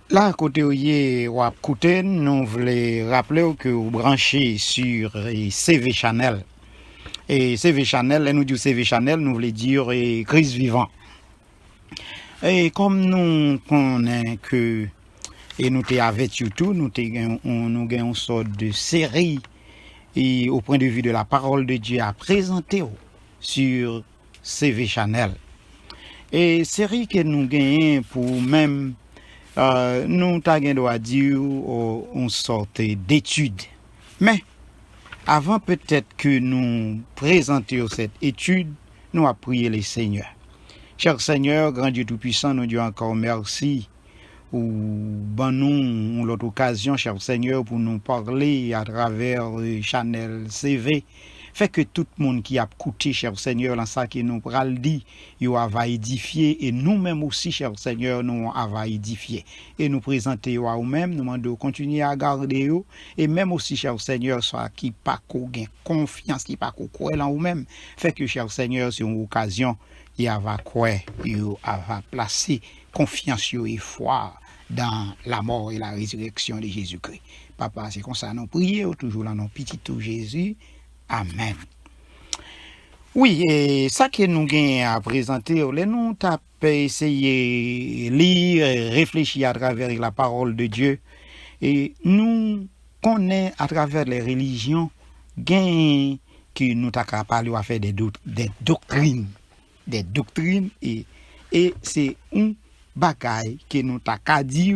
Là, côté où ou à côté, nous voulons rappeler que vous branchez sur CV Channel. Et CV Channel, nous dit CV Channel, nous voulons dire Christ vivant. Et comme nous connaissons que, et nous sommes avec YouTube, nous avons une sorte de série et au point de vue de la parole de Dieu à présenter sur CV Channel. Et série que nous gagnons pour même nous avons dire une sorte d'étude. Mais avant peut-être que nous présentions cette étude, nous avons prié le Seigneur. Cher Seigneur, grand Dieu Tout-Puissant, nous disons encore merci pour nous l'autre occasion, cher Seigneur, pour nous parler à travers le channel CV. Fait que tout le monde qui a écouté, cher Seigneur, dans ça qui nous pral dit, il va édifier, et nous-mêmes aussi, cher Seigneur, nous va édifier. Et nous présenter à nous-mêmes, nous demandons de continuer à garder eux, et même aussi, cher Seigneur, soit qui pas gain confiance, qui pas croire en nous-mêmes. Fait que, cher Seigneur, c'est une occasion, il va croire, il va placer confiance et foi dans la mort et la résurrection de Jésus-Christ. Papa, c'est comme ça, nous prions toujours dans nos petits tout Jésus. Amen. Oui, et ça que nous avons à présenter, nous avons essayé de lire et réfléchir à travers la parole de Dieu. Et nous connaissons à travers les religions que nous avons parlé à faire des doctrines. Des doctrines et c'est un bagage que nous avons dit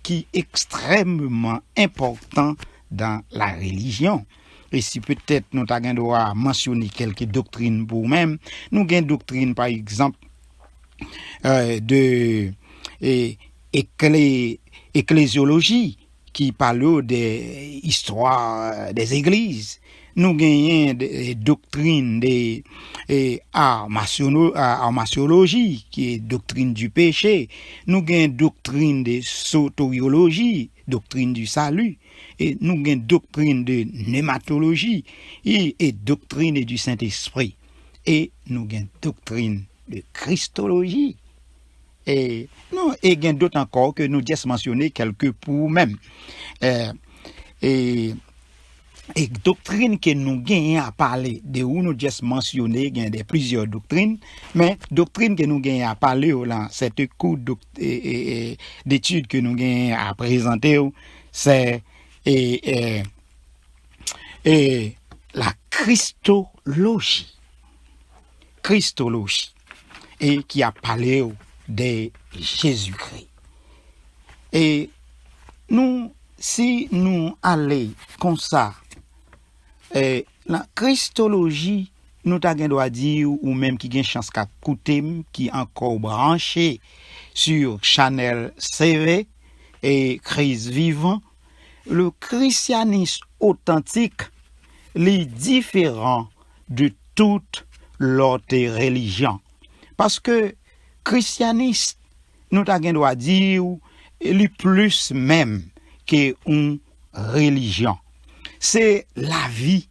qui est extrêmement important dans la religion. Et si peut-être nous avons mentionné quelques doctrines pour nous-mêmes, nous avons une doctrine par exemple de ecclésiologie qui parle des histoires des églises. Nous gagnons des doctrines de armatiologie, qui est doctrine du péché. Nous gagnons doctrine de soteriologie, doctrine du salut. Et nous gagnons doctrine de pneumatologie et doctrine du Saint-Esprit. Et nous gagnons doctrine de christologie. Et non, et gagnons d'autres encore que nous avons mentionné quelques pour même. Et doctrine que nous gagnons à parler, de où nous avons mentionné, il y a plusieurs doctrines, mais doctrine que nous gagnons à parler, là, cette cours d'études que nous gagnons à présenter, c'est la christologie. Christologie. Et qui a parlé de Jésus-Christ. Et nous, si nous allons comme ça, la christologie, nous avons dire, ou même qui a une chance qu'à écouter, qui encore branché sur Channel CV et Christ vivant, le christianisme authentique est différent de toute l'autre religion. Parce que christianisme, nous avons dire, est plus même qu'une religion. C'est la vie,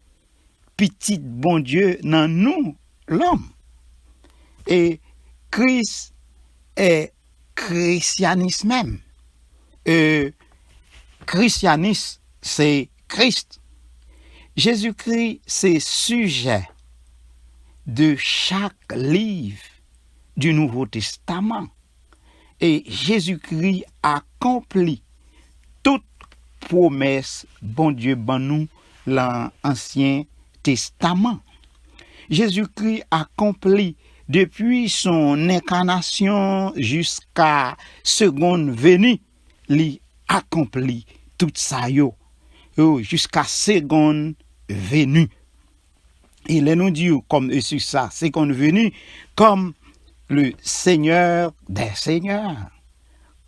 petite bon Dieu, dans nous, l'homme. Et Christ est christianisme même. Christianisme, c'est Christ. Jésus-Christ, c'est sujet de chaque livre du Nouveau Testament. Et Jésus-Christ accomplit toute promesse, bon Dieu, bon nous, l'Ancien Testament. Jésus-Christ accomplit depuis son incarnation jusqu'à seconde venue, il accomplit tout ça jusqu'à seconde venue. Il nous dit comme sur ça, seconde venue, comme le Seigneur des Seigneurs,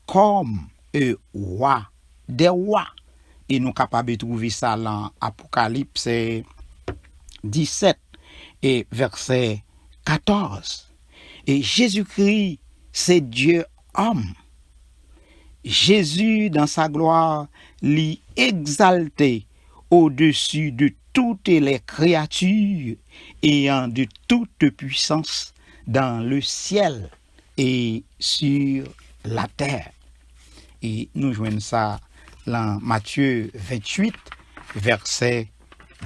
comme le roi des rois. Et nous sommes capables de trouver ça dans Apocalypse 17 et verset 14. Et Jésus-Christ, c'est Dieu homme. Jésus, dans sa gloire, l'y exalté au-dessus de toutes les créatures ayant de toute puissance dans le ciel et sur la terre. Et nous joignons ça dans Matthieu 28, verset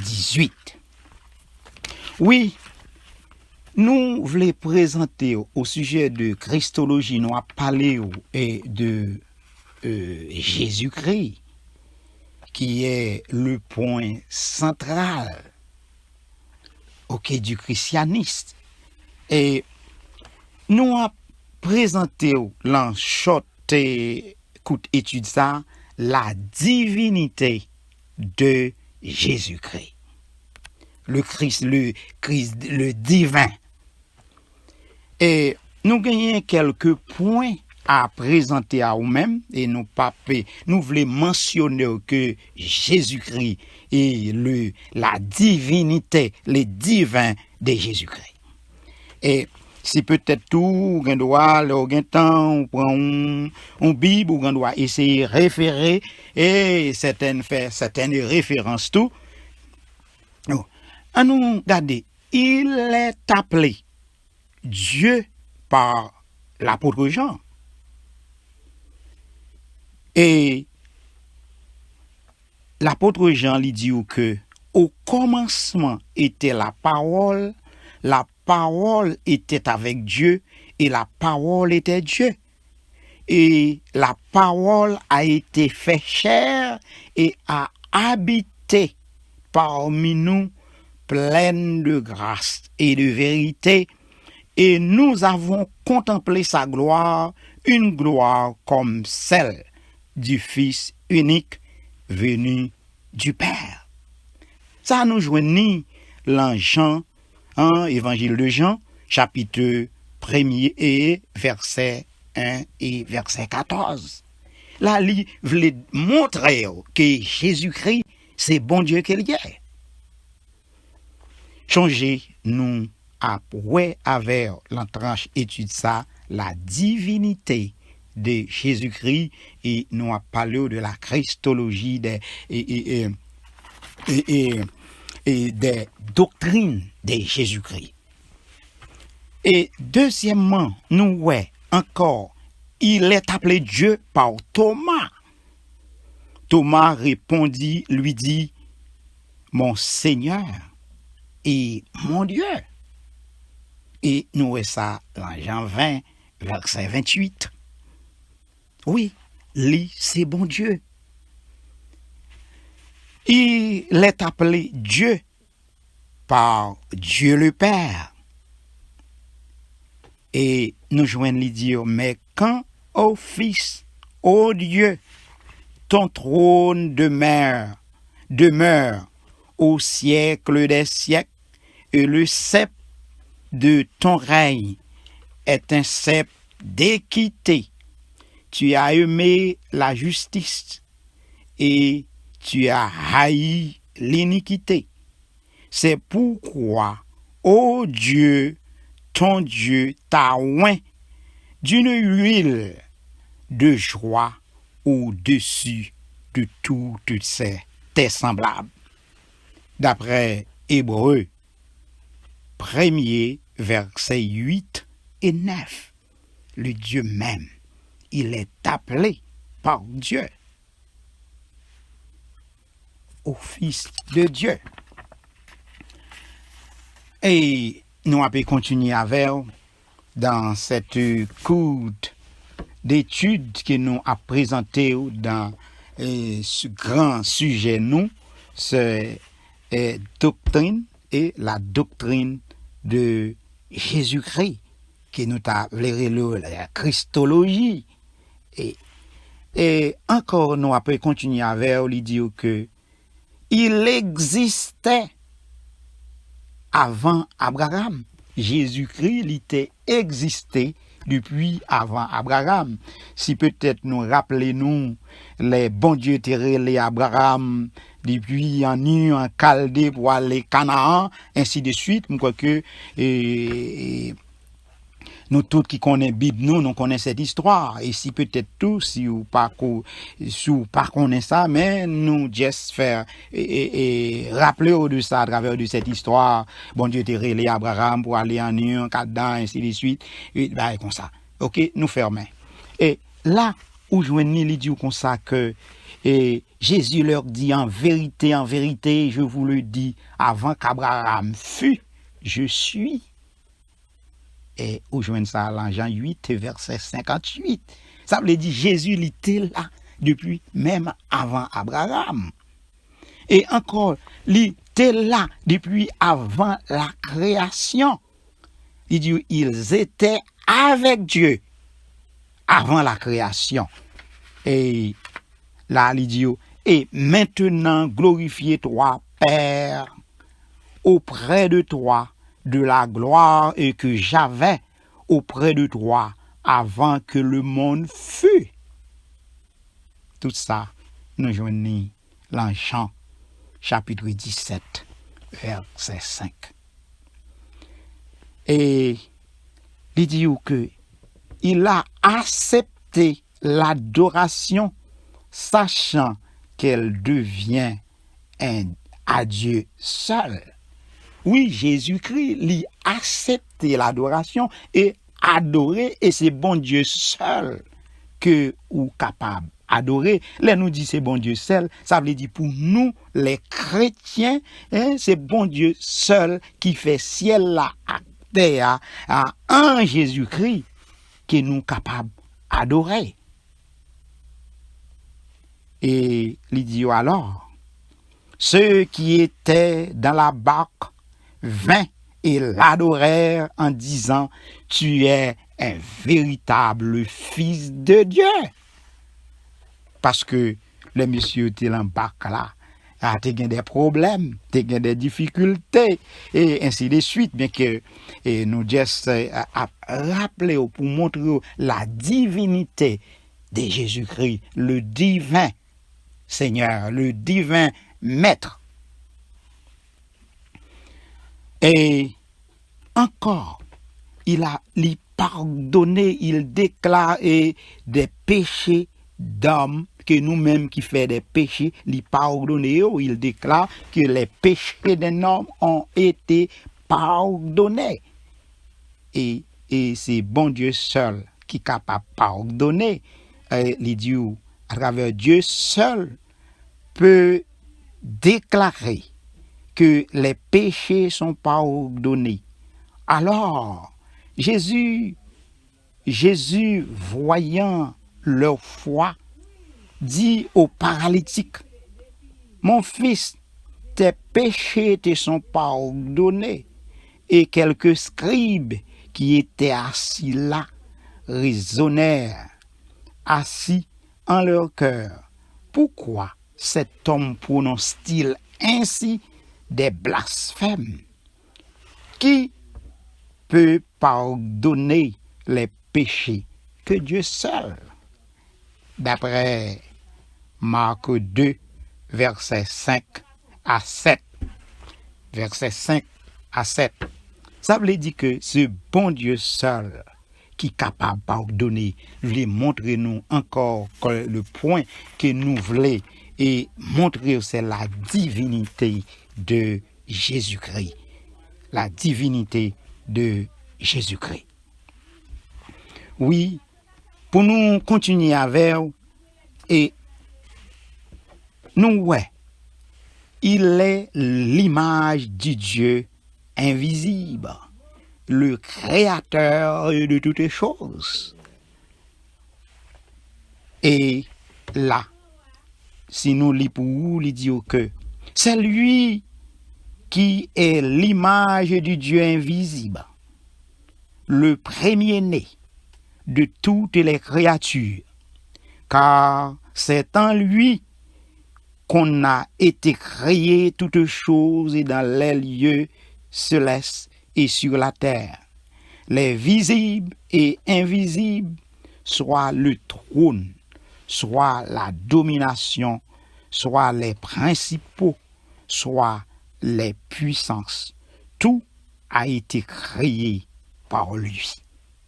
18. Oui, nous voulons présenter au sujet de Christologie, nous avons parlé de Jésus-Christ, qui est le point central du christianisme. Et nous avons présenté dans short étude ça la divinité de Jésus-Christ. Le Christ, le divin. Et nous gagnons quelques points à présenter à nous-mêmes et nous voulons mentionner que Jésus-Christ est la divinité, le divin de Jésus-Christ. Et si peut-être tout, on doit, le temps, on prend une Bible, on doit essayer de référer et certaines références tout. À nous regarder, il est appelé Dieu par l'apôtre Jean. Et l'apôtre Jean lui dit que au commencement était la parole était avec Dieu et la parole était Dieu. Et la parole a été fait chair et a habité parmi nous pleine de grâce et de vérité. Et nous avons contemplé sa gloire, une gloire comme celle du Fils unique venu du Père. Ça nous joignit dans Jean, Évangile de Jean, chapitre 1er et verset 1 et verset 14. Là, il voulait montrer que Jésus-Christ, c'est bon Dieu qu'il y est. Changez nous après avec l'entranche étude ça, la divinité de Jésus-Christ et nous a parlé de la christologie et des doctrines de Jésus-Christ. Et deuxièmement, nous voyons encore, il est appelé Dieu par Thomas. Thomas répondit, lui dit, mon Seigneur et mon Dieu. Et nous voyons ça dans Jean 20, verset 28. Oui, lui, c'est bon Dieu. Il est appelé Dieu par Dieu le Père. Et nous joignons lui dire, mais quand, ô Fils, ô Dieu, ton trône demeure au siècle des siècles, et le sceptre de ton règne est un sceptre d'équité. Tu as aimé la justice et tu as haï l'iniquité. C'est pourquoi, ô Dieu, ton Dieu t'a oint d'une huile de joie au-dessus de toutes tes semblables. D'après Hébreux, 1er verset 8 et 9, le Dieu même, il est appelé par Dieu au Fils de Dieu. Et nous allons continuer avec dans cette cours d'études que nous avons présenté dans ce grand sujet, c'est doctrine et la doctrine de Jésus-Christ, qui nous a la christologie. Et encore, nous allons continuer avec lui dire que il existait avant Abraham. Jésus-Christ, il était existé depuis avant Abraham. Si peut-être nous rappelons les bons dieux les Abraham depuis en Ur, en Chaldée pour aller Canaan, ainsi de suite, je crois que nous tous qui connaissons la Bible, nous connaissons cette histoire. Et si peut-être tout, si ou pas connaissez ça, mais nous juste faire rappeler de ça à travers de cette histoire. Bon Dieu était relé Abraham pour aller en Ur, en Canaan, ainsi de suite. Et ben, comme ça. OK, nous fermons. Et là, ou joignez li dit comme ça que et Jésus leur dit en vérité, je vous le dis, avant qu'Abraham fût, je suis. Et ou joignez ça dans Jean 8, verset 58. Ça veut dire Jésus il était là depuis même avant Abraham. Et encore, il était là depuis avant la création. Il dit, ils étaient avec Dieu avant la création. Et là, il dit, et maintenant, glorifiez-toi, Père, auprès de toi, de la gloire et que j'avais auprès de toi avant que le monde fût. Tout ça, nous joignons dans Jean, chapitre 17, verset 5. Et il dit que il a accepté l'adoration, sachant qu'elle devient à Dieu seul. Oui, Jésus-Christ, il a accepté l'adoration et adoré, et c'est bon Dieu seul que ou capable adorer. Là, nous dit c'est bon Dieu seul, ça veut dire pour nous, les chrétiens, c'est bon Dieu seul qui fait ciel là à terre, à un Jésus-Christ que nous capables d'adorer. Et il dit alors, ceux qui étaient dans la barque vinrent et l'adorèrent en disant, tu es un véritable fils de Dieu. Parce que les messieurs étaient dans la barque là, tu as des problèmes, tu as des difficultés, et ainsi de suite, bien que nous juste rappeler pour montrer la divinité de Jésus-Christ, le divin Seigneur, le divin Maître. Et encore, il a pardonné, il déclare des péchés d'hommes que nous-mêmes qui fait des péchés, il pardonne, il déclare que les péchés d'un homme ont été pardonnés. Et c'est bon Dieu seul qui est capable de pardonner. Les dieux, à travers Dieu seul, peut déclarer que les péchés sont pardonnés. Alors, Jésus, voyant leur foi, dit aux paralytiques, mon fils, tes péchés te sont pardonnés. Et quelques scribes qui étaient assis là raisonnèrent, assis en leur cœur. Pourquoi cet homme prononce-t-il ainsi des blasphèmes? Qui peut pardonner les péchés que Dieu seul? D'après Marc 2, versets 5 à 7. Verset 5 à 7. Ça veut dire que ce bon Dieu seul qui est capable de pardonner, voulait montrer nous encore que le point que nous voulons et montrer c'est la divinité de Jésus-Christ. La divinité de Jésus-Christ. Oui, pour nous continuer avec, et nous, il est l'image du Dieu invisible, le créateur de toutes les choses. Et là, si nous lisons pour vous, il dit que c'est lui qui est l'image du Dieu invisible, le premier-né de toutes les créatures, car c'est en lui qu'on a été créé toutes choses dans les lieux célestes et sur la terre, les visibles et invisibles, soit le trône, soit la domination, soit les principaux, soit les puissances. Tout a été créé par lui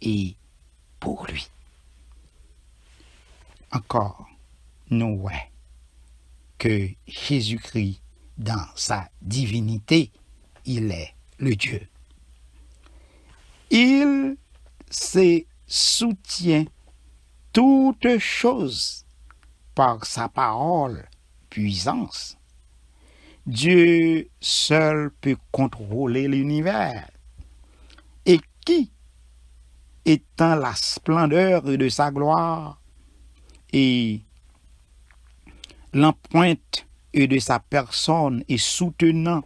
et pour lui. Encore, nous voyons que Jésus-Christ, dans sa divinité, il est le Dieu. Il se soutient toutes choses par sa parole, puissance. Dieu seul peut contrôler l'univers. Et qui, étant la splendeur de sa gloire et l'empreinte de sa personne et soutenant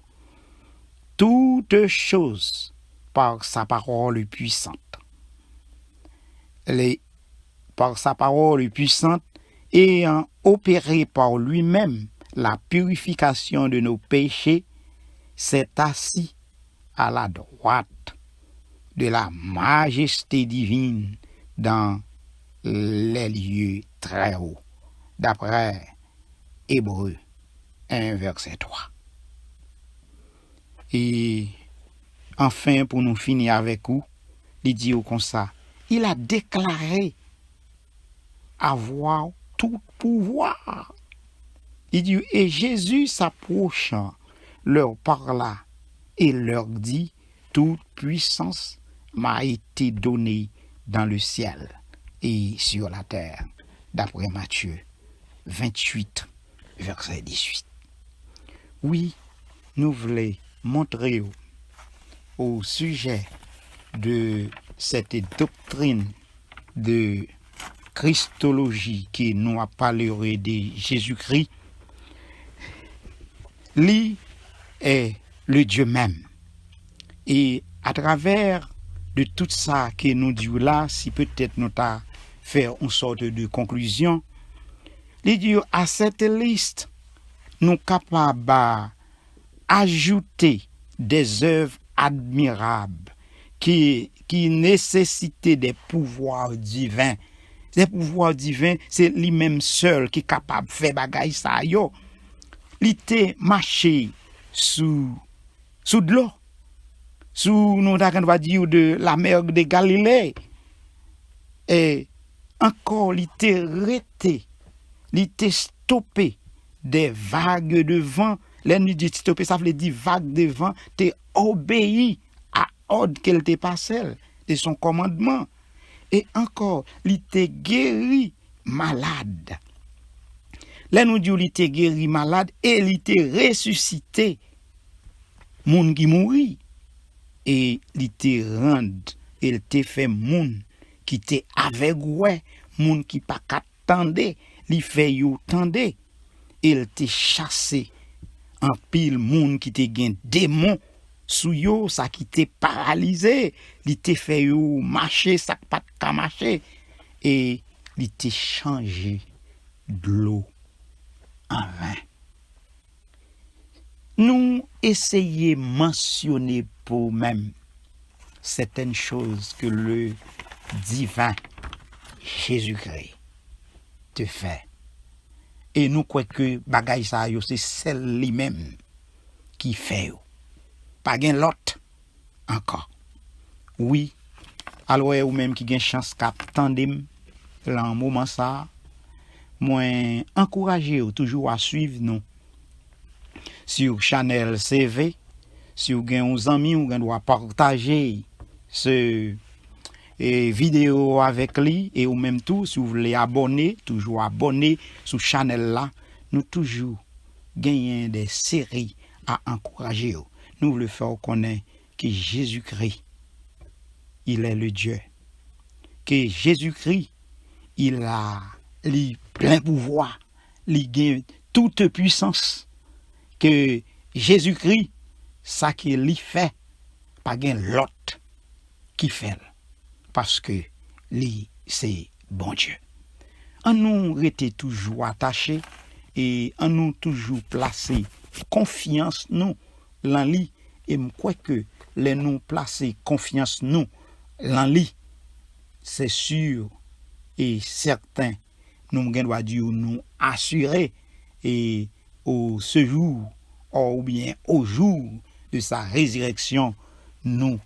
toutes choses par sa parole puissante. Par sa parole puissante, ayant opéré par lui-même la purification de nos péchés, s'est assis à la droite de la majesté divine dans les lieux très hauts, d'après Hébreux 1, verset 3. Et enfin, pour nous finir avec vous, il dit comme ça, il a déclaré avoir tout pouvoir. Il dit, et Jésus s'approchant, leur parla et leur dit, toute puissance m'a été donnée dans le ciel et sur la terre, d'après Matthieu 28, verset 18. Oui, nous voulons montrer au sujet de cette doctrine de Christologie qui nous a parlé de Jésus-Christ. Lui est le Dieu même. Et à travers de tout ça que nous disons là, si peut-être nous t'a fait une sorte de conclusion, les dieux à cette liste, nous capables d'ajouter des œuvres admirables qui nécessitaient des pouvoirs divins. Ces pouvoirs divins, c'est lui-même seul qui est capable de faire bagaille ça yo. Il était marché sous de l'eau. Sous nous va dire de la mer de Galilée. Et encore, il était arrêté, il était stoppé des vagues de vent. Là, nous dit stoppé, ça veut dire vague de vent, t'es obéi à ordre qu'elle t'est passé, de son commandement. Et encore, il était guéri malade. Là, nous dit il était guéri malade et il était ressuscité. Moun qui mourit. Et il te rend, il te fait moun qui te avec ouais, moun qui pas qu'attendait, il fait you tendait, il te chassé en pile moun qui te gen démon sous yo, ça qui te paralysé, il te fait you marcher, ça pas qu'à marcher, et il te changé de l'eau en vin. Nous essayons de mentionner pour même certaines choses que le divin Jésus-Christ te fait. Et nous croyons que bagay sa yo c'est celle lui-même qui fait. Pas gen l'autre encore. Oui, alors ou même qui gen chance cap tandem dans moment ça, moi encourager toujours à suivre nous sur Channel CV, si vous avez un ami ou doit partager ce vidéo avec lui et ou même tout si vous voulez abonner, toujours abonner sur Channel là, nous toujours gagnons des séries à encourager. Nous voulons faire connaître que Jésus-Christ il est le Dieu. Que Jésus-Christ il a plein pouvoir, il gagne toute puissance. Que Jésus-Christ, ça qu'il fait, pas gain l'autre qui fait. Parce que lui, c'est bon Dieu. En nous rester toujours attachés et en nous toujours placer confiance nous dans lui. Et je crois que les nous placer confiance nous dans lui, c'est sûr et certain. Nous devons dire nous assurer et au ce jour ou bien au jour de sa résurrection, nous,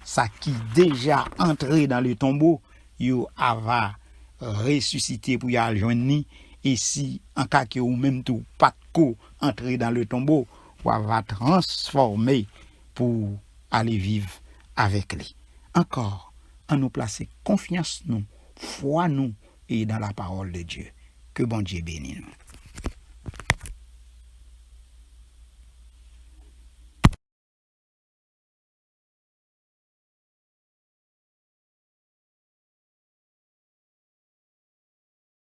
ça qui déjà entré dans le tombeau, yo va ressuscité pour y aller joindre. Et si en cas que ou même tout pas de entrer dans le tombeau, ou va transformer pour aller vivre avec lui. Encore, en nous placer confiance nous, foi nous et dans la parole de Dieu. Que bon Dieu bénisse nous.